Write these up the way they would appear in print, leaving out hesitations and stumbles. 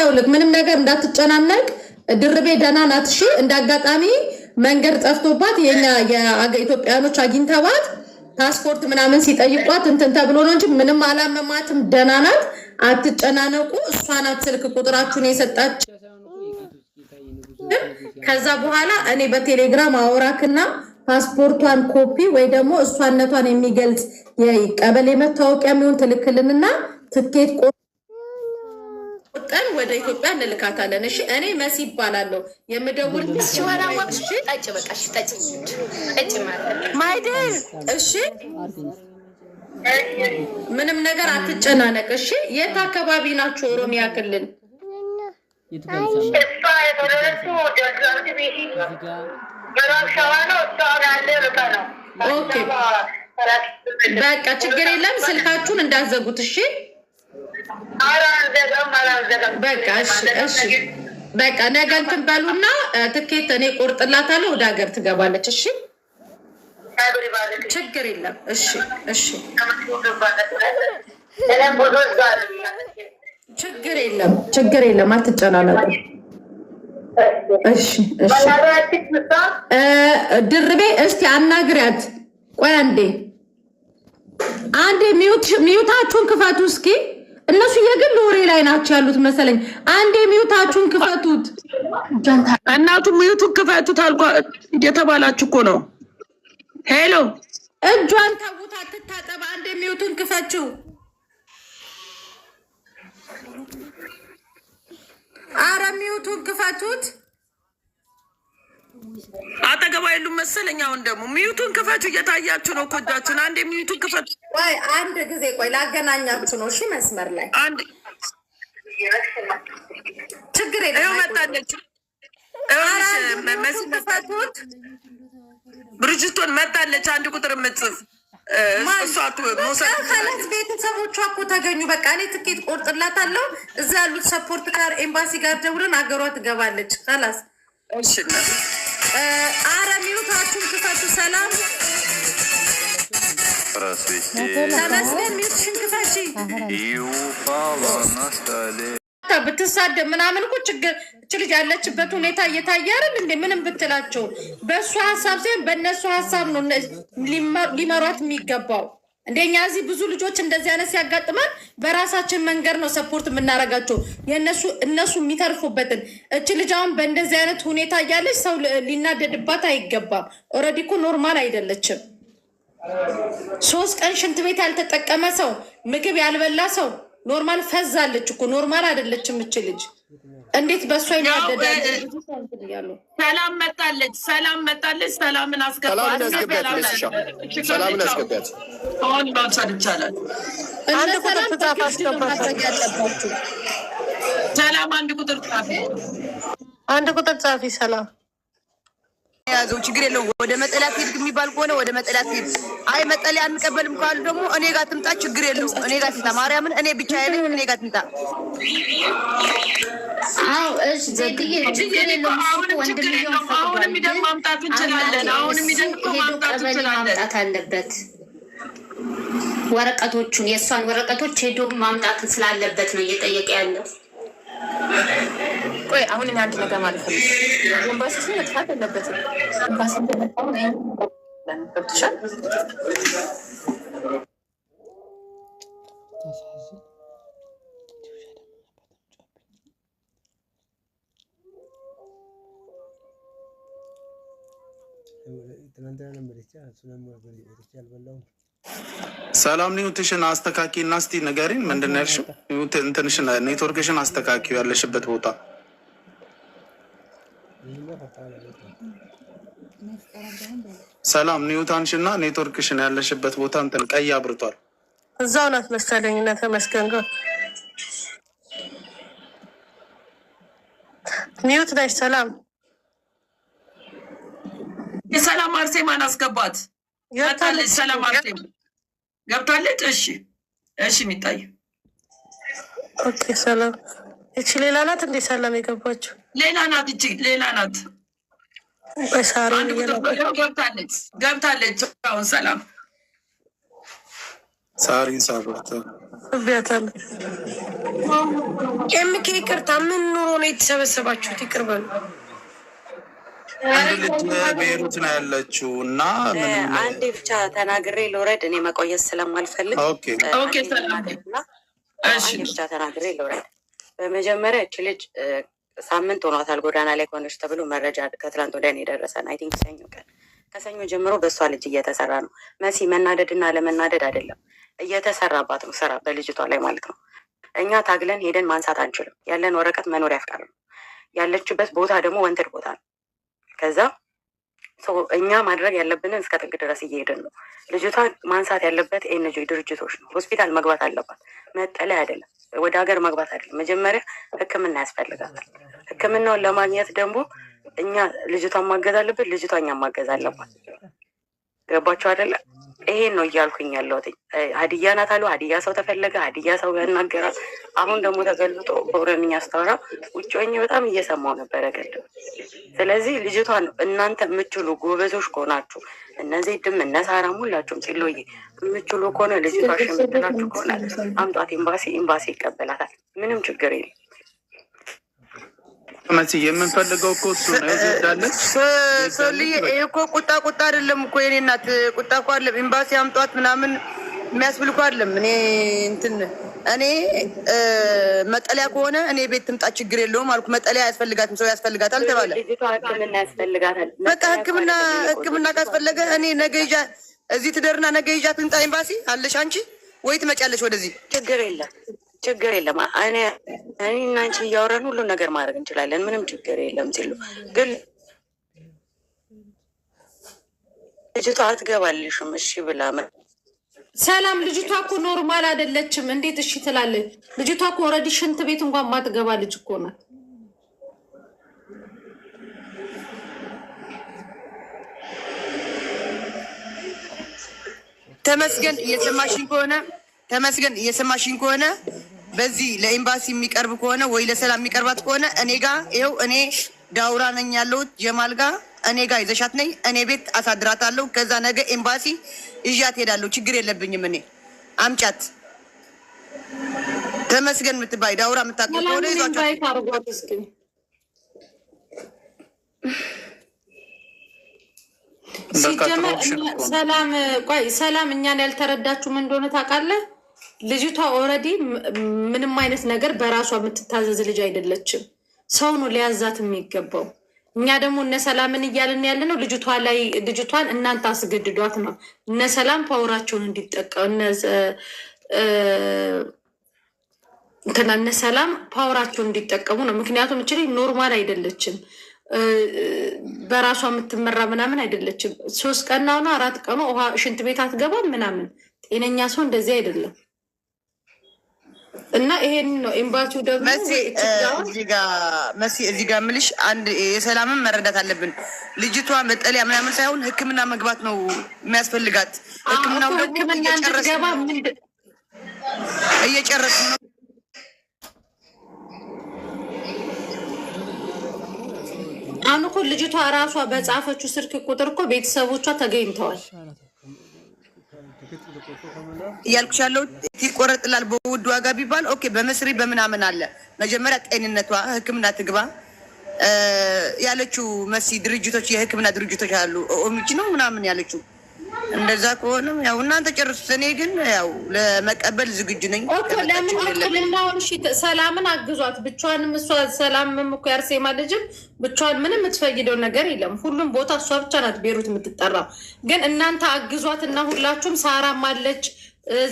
ይኸውልህ ምንም ነገር እንዳትጨናነቅ ድርቤ ደህና ናት እሺ እንዳጋጣሚ መንገድ ጠፍቶባት የኛ የኢትዮጵያኖች አግኝተባት ፓስፖርት ምናምን ሲጠይቋት እንትን ተብሎ ነው እንጂ ምንም አላመማትም ደህና ናት አትጨናነቁ እሷ ናት ስልክ ቁጥራችሁን የሰጣች ከዛ በኋላ እኔ በቴሌግራም አወራክና ፓስፖርቷን ኮፒ ወይ ደግሞ እሷነቷን የሚገልጽ የቀበሌ መታወቂያ የሚሆን ትልክልንና ትኬት ቆርጠን ወደ ኢትዮጵያ እንልካታለን እሺ እኔ መሲ ይባላለሁ የምደውልልሽ ወራወቅሽ ጠጭ በቃ እሺ ጠጭ ማለት ማይደር እሺ ምንም ነገር አትጨናነቅ እሺ የት አካባቢ ናችሁ ኦሮሚያ ክልል ኦኬ በቃ ችግር የለም ስልካችሁን እንዳዘጉት እሺ በቃ እሺ በቃ ነገ እንትን በሉና ትኬት እኔ ቆርጥላታለሁ ወደ ሀገር ትገባለች እሺ ችግር የለም እሺ ችግር የለም አትጨናነቁ እሺ ድርቤ እስቲ አናግሪያት ቆይ አንዴ ሚዩታችሁን ክፈቱ እስኪ እነሱ የግል ወሬ ላይ ናቸው ያሉት መሰለኝ አንዴ ሚዩታችሁን ክፈቱት እናቱ ሚዩቱን ክፈቱት አልኳ እየተባላችሁ እኮ ነው ሄሎ እጇን ተውታ ትታጠብ አንዴ ሚዩቱን ክፈችው አረ ሚዩቱን ክፈቱት አጠገባ የሉም መሰለኝ አሁን ደግሞ ሚዩቱን ክፈቱ እየታያችሁ ነው ኮዳችሁን አንዴ ሚዩቱን ክፈቱ ቆይ አንድ ጊዜ ቆይ ላገናኛችሁ ነው እሺ መስመር ላይ አንድ ችግር የለም መጣለች ሚዩቱን ክፈቱት ብርጅስቶን መጣለች አንድ ቁጥር የምትጽፍ ከለት ቤተሰቦቿ እኮ ተገኙ በቃ እኔ ትኬት ቆርጥላታለሁ እዛ ያሉት ሰፖርት ጋር ኤምባሲ ጋር ደውለን አገሯ ትገባለች ከላስ እሺና አረ ሚዩታችሁን ክፈቱ ሰላም ተመስገን ሚዩትሽን ክፈቺ ብትሳደብ ምናምን እኮ ችግር ልጅ ያለችበት ሁኔታ እየታየ አይደል እንዴ ምንም ብትላቸው በእሱ ሀሳብ ሳይሆን በእነሱ ሀሳብ ነው ሊመሯት የሚገባው እንደኛ እዚህ ብዙ ልጆች እንደዚህ አይነት ሲያጋጥማል በራሳችን መንገድ ነው ሰፖርት የምናረጋቸው እነሱ የሚተርፉበትን እች ልጅ አሁን በእንደዚህ አይነት ሁኔታ እያለች ሰው ሊናደድባት አይገባም ኦልሬዲ እኮ ኖርማል አይደለችም 3 ቀን ሽንት ቤት ያልተጠቀመ ሰው ምግብ ያልበላ ሰው ኖርማል ፈዛለች እኮ ኖርማል አይደለችም እች ልጅ እንዴት በእሷ ይናደዳል ሰላም መጣለች ሰላምን አስገባት አሁን ማውሰድ ይቻላል አንድ ቁጥር ተጻፈ ሰላም አንድ ቁጥር ጻፊ ሰላም ያዘው ችግር የለው ወደ መጠለያ ሄድ የሚባል ከሆነ ወደ መጠለያ ሄድ አይ መጠለያ አንቀበልም ካሉ ደግሞ እኔ ጋር ትምጣ ችግር የለው እኔ ጋር ትምጣ ማርያምን እኔ ብቻ ያለኝ እኔ ጋር ትምጣ አው እሺ ዘግዬ ችግር የለው አሁንም ይደም ማምጣት እንችላለን አሁንም ይደም ማምጣት እንችላለን ማምጣት አለበት ወረቀቶቹን የሷን ወረቀቶች ሄዶ ማምጣት ስላለበት ነው እየጠየቀ ያለው ቆይ አሁን እኔ አንድ ነገር ማለት ነው ወንባስ መጥፋት አለበት ወንባስ ተመጣጣው ነው ለምትሻል ሰላም ኒውትሽን አስተካኪና እስቲ ንገሪን ምንድን ነው ያልሽው እንትንሽን ኔትወርክሽን አስተካኪው ያለሽበት ቦታ ሰላም ኒውታንሽና ኔትወርክሽን ያለሽበት ቦታ እንትን ቀይ አብርቷል እዛው ናት መሰለኝ እና ተመስገን ጋር ሚዩት ነሽ ሰላም የሰላም አርሴማን አስገባት ገብታለች ሰላም አርሴማ ገብታለች እሺ የሚታይ ኦኬ ሰላም እቺ ሌላ ናት እንዴ ሰላም የገባችው ሌላ ናት በሳሪ ገብታለች አሁን ሰላም ሳሪን ሳሮት ቢያታለሁ ኤምኬ ይቅርታ፣ ምን ኑሮ ነው የተሰበሰባችሁት? ይቅር በሉ። አንድ ልጅ ቤሩት ነው ያለችው እና አንዴ ብቻ ተናግሬ ልውረድ። እኔ መቆየት ስለማልፈልግ ብቻ ተናግሬ ልውረድ። በመጀመሪያ እች ልጅ ሳምንት ሆኗታል ጎዳና ላይ ከሆነች ተብሎ መረጃ ከትላንት ወዲያ ነው የደረሰን። አይ ቲንክ ሰኞ ቀን፣ ከሰኞ ጀምሮ በእሷ ልጅ እየተሰራ ነው። መሲ መናደድ እና ለመናደድ አይደለም፣ እየተሰራባት ነው ስራ በልጅቷ ላይ ማለት ነው። እኛ ታግለን ሄደን ማንሳት አንችልም። ያለን ወረቀት መኖር ያፍቃል ነው። ያለችበት ቦታ ደግሞ ወንትድ ቦታ ነው። ከዛ እኛ ማድረግ ያለብንን እስከ ጥግ ድረስ እየሄድን ነው። ልጅቷ ማንሳት ያለበት ኤንጂ ድርጅቶች ነው። ሆስፒታል መግባት አለባት፣ መጠለያ አይደለም። ወደ ሀገር መግባት አይደለም። መጀመሪያ ሕክምና ያስፈልጋታል። ሕክምናውን ለማግኘት ደግሞ እኛ ልጅቷን ማገዝ አለብን፣ ልጅቷ እኛን ማገዝ አለባት። ገባቸው አይደለም? ይሄን ነው እያልኩኝ ያለሁት። ሀዲያ ናት አሉ። ሀዲያ ሰው ተፈለገ፣ ሀዲያ ሰው ያናገራል። አሁን ደግሞ ተገልጦ በኦሮምኛ አስተዋራ ውጭ ሆኜ በጣም እየሰማው ነበረ ገድም። ስለዚህ ልጅቷን እናንተ የምችሉ ጎበዞች ከሆናችሁ እነዚህ ድም እነሳራም ሁላችሁም ሲሎዬ የምችሉ ከሆነ ልጅቷ ሽምትላችሁ ከሆነ አምጧት፣ ኤምባሲ ይቀበላታል። ምንም ችግር የለም። መሲ የምንፈልገው እኮ እሱ ነው። ይወዳለች ሶልዬ እኮ ቁጣ አይደለም እኮ የኔ እናት፣ ቁጣ እኮ አይደለም። ኤምባሲ አምጧት ምናምን የሚያስብል እኮ አይደለም። እኔ መጠለያ ከሆነ እኔ ቤት ትምጣ ችግር የለውም አልኩ። መጠለያ ያስፈልጋትም፣ ሰው ያስፈልጋታል ተባለ። ሕክምና ያስፈልጋታል። በቃ ሕክምና ካስፈለገ እኔ ነገ ይዣ እዚህ ትደርና ነገ ይዣ ትምጣ። ኤምባሲ አለሽ አንቺ ወይ ትመጫለሽ ወደዚህ? ችግር የለም። እኔ እና አንቺ እያወራን ሁሉ ነገር ማድረግ እንችላለን። ምንም ችግር የለም ሲሉ ግን ልጅቷ አትገባልሽም እሺ ብላ ሰላም፣ ልጅቷ እኮ ኖርማል አይደለችም። እንዴት እሺ ትላለች? ልጅቷ እኮ ኦልሬዲ ሽንት ቤት እንኳን ማትገባ ልጅ እኮ ናት። ተመስገን እየሰማሽኝ ከሆነ በዚህ ለኤምባሲ የሚቀርብ ከሆነ ወይ ለሰላም የሚቀርባት ከሆነ እኔ ጋ ይኸው፣ እኔ ዳውራ ነኝ ያለሁት ጀማል ጋ፣ እኔ ጋ ይዘሻት ነኝ። እኔ ቤት አሳድራታለሁ። ከዛ ነገ ኤምባሲ ይዣት ሄዳለሁ። ችግር የለብኝም። እኔ አምጫት። ተመስገን የምትባይ ዳውራ የምታውቀው ከሆነ ይዟቸው ሲጀመር ሰላም እኛን ያልተረዳችሁ ምን እንደሆነ ታውቃለህ? ልጅቷ ኦልሬዲ ምንም አይነት ነገር በራሷ የምትታዘዝ ልጅ አይደለችም። ሰው ነው ሊያዛት የሚገባው። እኛ ደግሞ እነ ሰላምን እያልን ያለ ነው ልጅቷን እናንተ አስገድዷት ነው። እነ ሰላም ፓወራቸውን እንዲጠቀሙ እነ ሰላም ፓወራቸውን እንዲጠቀሙ ነው። ምክንያቱም እችል ኖርማል አይደለችም። በራሷ የምትመራ ምናምን አይደለችም። 3 ቀን ሆነ 4 ቀኑ ውሃ ሽንት ቤት አትገባም ምናምን። ጤነኛ ሰው እንደዚህ አይደለም። እና ይሄን ነው ኤምባሲው ደግሞ መሲ እዚህ ጋር ምልሽ አንድ የሰላምን መረዳት አለብን። ልጅቷ መጠለያ ምናምን ሳይሆን ሕክምና መግባት ነው የሚያስፈልጋት። ሕክምናው ደግሞ እየጨረስ ነው። አሁን እኮ ልጅቷ እራሷ በጻፈችው ስልክ ቁጥር እኮ ቤተሰቦቿ ተገኝተዋል። እያልኩሽ ያለው ይቆረጥላል በውድ ዋጋ ቢባል ኦኬ፣ በመስሪ በምናምን አለ። መጀመሪያ ጤንነቷ ሕክምና ትግባ ያለችው መሲ ድርጅቶች፣ የሕክምና ድርጅቶች አሉ ኦሚች ነው ምናምን ያለችው። እንደዛ ከሆነ ያው እናንተ ጨርሱት። እኔ ግን ያው ለመቀበል ዝግጁ ነኝ። ለምን ሰላምን አግዟት። ብቻዋንም እሷ ሰላምም እኮ ያርሴማ ልጅም ብቻዋን ምንም የምትፈይደው ነገር የለም። ሁሉም ቦታ እሷ ብቻ ናት ቤሩት የምትጠራው። ግን እናንተ አግዟት እና ሁላችሁም ሳራም አለች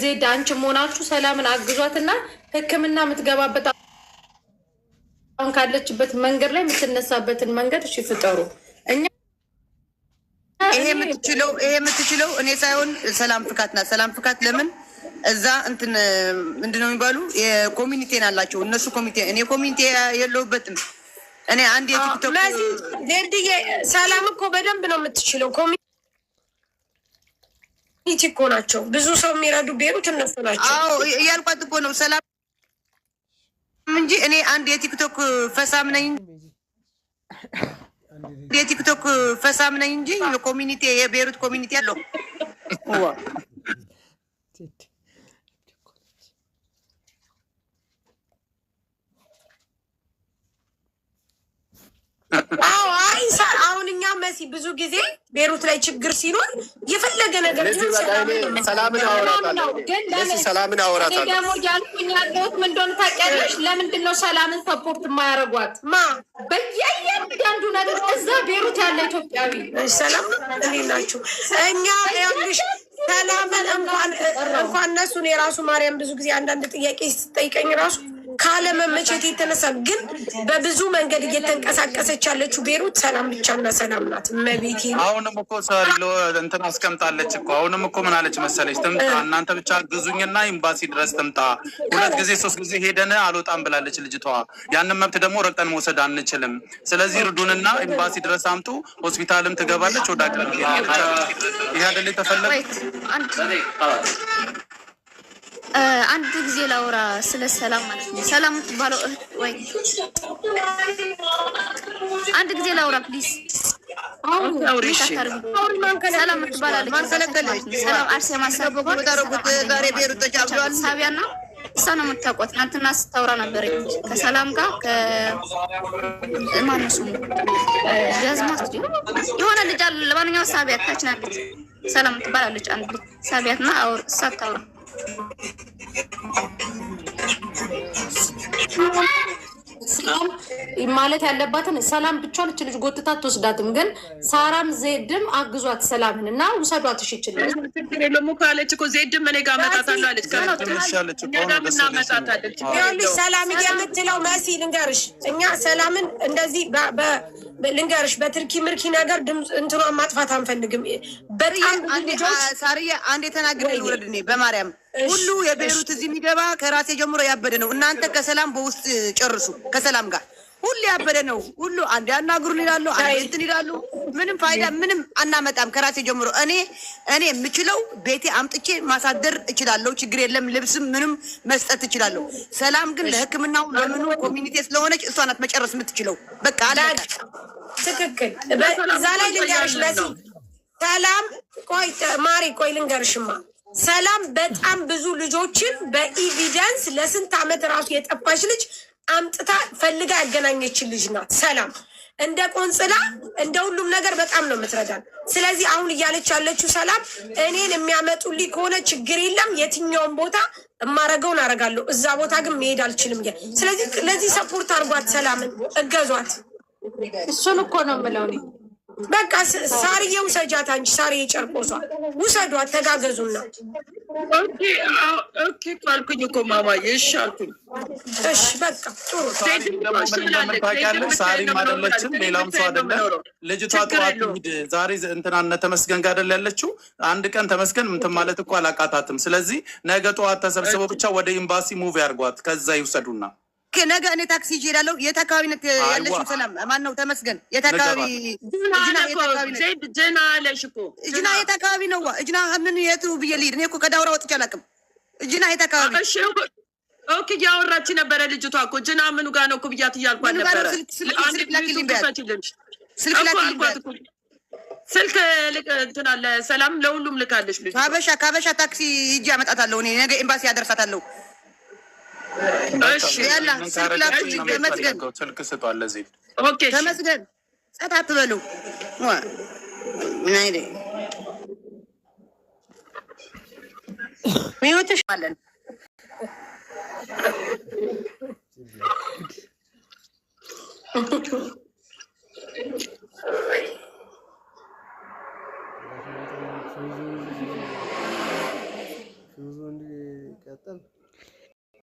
ዜድ አንቺም ሆናችሁ ሰላምን አግዟት እና ሕክምና የምትገባበት አሁን ካለችበት መንገድ ላይ የምትነሳበትን መንገድ እሺ ፍጠሩ። ይሄ የምትችለው እኔ ሳይሆን ሰላም ፍካት ናት። ሰላም ፍካት ለምን እዛ እንትን ምንድነው የሚባሉ የኮሚኒቲን አላቸው እነሱ ኮሚቴ። እኔ ኮሚኒቲ የለሁበትም። እኔ አንድ የቲክቶክ ዜድዬ ሰላም እኮ በደንብ ነው የምትችለው። ኮሚኒቲ እኮ ናቸው ብዙ ሰው የሚረዱ ቤሩት እነሱ ናቸው። አዎ እያልኳት እኮ ነው ሰላም እንጂ እኔ አንድ የቲክቶክ ፈሳም ነኝ እንጂ የኮሚኒቲ የቤሩት ኮሚኒቲ አለው። ብዙ ጊዜ ቤሩት ላይ ችግር ሲኖር የፈለገ ነገር ሰላምን አወራታለሁ። ደግሞ ያልኩኝ ያለሁት ምን እንደሆነ ታውቂያለሽ? ለምንድን ነው ሰላምን ሰፖርት የማያደርጓት? በየአንዳንዱ ነገር እዛ ቤሩት ያለ ኢትዮጵያዊ ሰላም እንዴት ናችሁ? እኛ ያልሽ ሰላምን እንኳን እነሱን የራሱ ማርያም ብዙ ጊዜ አንዳንድ ጥያቄ ስትጠይቀኝ ራሱ ካለመመቸት የተነሳ ግን በብዙ መንገድ እየተንቀሳቀሰች ያለችው ቤሩት ሰላም ብቻና ሰላም ናት። መቤቴ አሁንም እኮ ሰሪ እንትን አስቀምጣለች እኮ። አሁንም እኮ ምን አለች መሰለች? ትምጣ እናንተ ብቻ ግዙኝና ኤምባሲ ድረስ ትምጣ። 2 ጊዜ 3 ጊዜ ሄደን አልወጣም ብላለች ልጅቷ። ያንን መብት ደግሞ ረግጠን መውሰድ አንችልም። ስለዚህ ርዱንና ኤምባሲ ድረስ አምጡ። ሆስፒታልም ትገባለች። ወደ አገር ይሄ አይደል የተፈለገ? አንድ ጊዜ ላውራ ስለ ሰላም ማለት ነው። ሰላም ትባለው ወይ አንድ ጊዜ ላውራ ፕሊዝ። ሰላም ትባላለች። ሰላም አርሴማ ሳቢያና እሷ ነው የምታውቋት። ትናንትና ስታወራ ነበረች ከሰላም ጋር ከማነው ስሙ ያዝማት የሆነ ልጅ አለ። ለማንኛውም ሳቢያ ታችናለች። ሰላም ትባላለች። አንድ ልጅ ሳቢያትና እሷ ታውራ ሰላም ማለት ያለባትን ሰላም ብቻዋን እች ልጅ ጎትታ ትወስዳትም። ግን ሳራም ዜድም አግዟት ሰላምን እና ውሰዷት። እሺ ይችላል ለሙ ካለች እኮ ዜድም እኔ ጋር መጣታለሁ አለች። ሰላም የምትለው መሲ ልንገርሽ፣ እኛ ሰላምን እንደዚህ ልንገርሽ በትርኪ ምርኪ ነገር ድምፅ እንትኗን ማጥፋት አንፈልግም። በጣም ሳርዬ አንዴ ተናግሬ ልውረድ። እኔ በማርያም ሁሉ የቤሩት እዚህ የሚገባ ከራሴ ጀምሮ ያበደ ነው። እናንተ ከሰላም በውስጥ ጨርሱ። ከሰላም ጋር ሁሉ ያበደ ነው። ሁሉ አንድ ያናግሩን ይላሉ፣ አንድ እንትን ይላሉ። ምንም ፋይዳ ምንም አናመጣም። ከራሴ ጀምሮ እኔ የምችለው ቤቴ አምጥቼ ማሳደር እችላለሁ። ችግር የለም። ልብስም ምንም መስጠት እችላለሁ። ሰላም ግን ለሕክምናው ለምኑ ኮሚኒቲ ስለሆነች እሷ ናት መጨረስ የምትችለው። በቃ አላቅ ትክክል። እዛ ላይ ልንገርሽ መሲ ሰላም ቆይ ማሪ ቆይ ልንገርሽማ ሰላም በጣም ብዙ ልጆችን በኢቪደንስ ለስንት ዓመት ራሱ የጠፋች ልጅ አምጥታ ፈልጋ ያገናኘችን ልጅ ናት። ሰላም እንደ ቆንጽላ እንደ ሁሉም ነገር በጣም ነው የምትረዳን። ስለዚህ አሁን እያለች ያለችው ሰላም እኔን የሚያመጡልኝ ከሆነ ችግር የለም፣ የትኛውን ቦታ እማረገውን አረጋለሁ፣ እዛ ቦታ ግን መሄድ አልችልም። ስለዚህ ለዚህ ሰፖርት አድርጓት፣ ሰላምን እገዟት። እሱን እኮ ነው የምለው እኔ። በቃ ሳርዬ ውሰጃት፣ አንቺ ሳርዬ ጨርቆሷ ውሰዷት፣ ተጋገዙና። ኦኬ አልኩኝ እኮ ማማዬ፣ እሺ አልኩኝ። እሺ በቃ ጥሩ። ታውቂያለሽ፣ ሳሪም አይደለችም ሌላም ሰው አይደለም። ልጅቷ ጠዋት ሂድ ዛሬ እንትናነ ተመስገን ጋር አይደል ያለችው። አንድ ቀን ተመስገን እንትን ማለት እኮ አላቃታትም። ስለዚህ ነገ ጠዋት ተሰብስበው ብቻ ወደ ኤምባሲ ሙቭ ያርጓት፣ ከዛ ይውሰዱና ነገ እኔ ታክሲ ይዤ እሄዳለሁ። የት አካባቢ ነት ያለሽው? ሰላም ማን ነው? ተመስገን የት አካባቢ? ጅና አለሽ እኮ እጅና የት አካባቢ ነው? እጅና ምን የቱ ብዬ ልሂድ? እኔ እኮ ከዳውራ ወጥቼ አላውቅም። እጅና የት አካባቢ? እሺ ኦኬ፣ ያወራች ነበረ ልጅቷ እኮ ጅና ምኑ ጋር ነው እኮ ብያት እያልኳት ነበረ። ስልክ ላኪልኝ በያት። ስልክ ላኪልኝ በያት። ስልክ እንትን አለ ሰላም ለሁሉም ልካለች። ልጅ ካበሻ ታክሲ ሂጅ አመጣታለሁ። እኔ ነገ ኤምባሲ ያደርሳታለሁ። እሺ ያላ ስልክ ላኪልኝ። ተመስገን ስልክ ስጧል ለዚህ። ኦኬ ተመስገን ጸጥ አትበሉ። ምን አይደ ሚውትሽ አለን እንዲቀጥል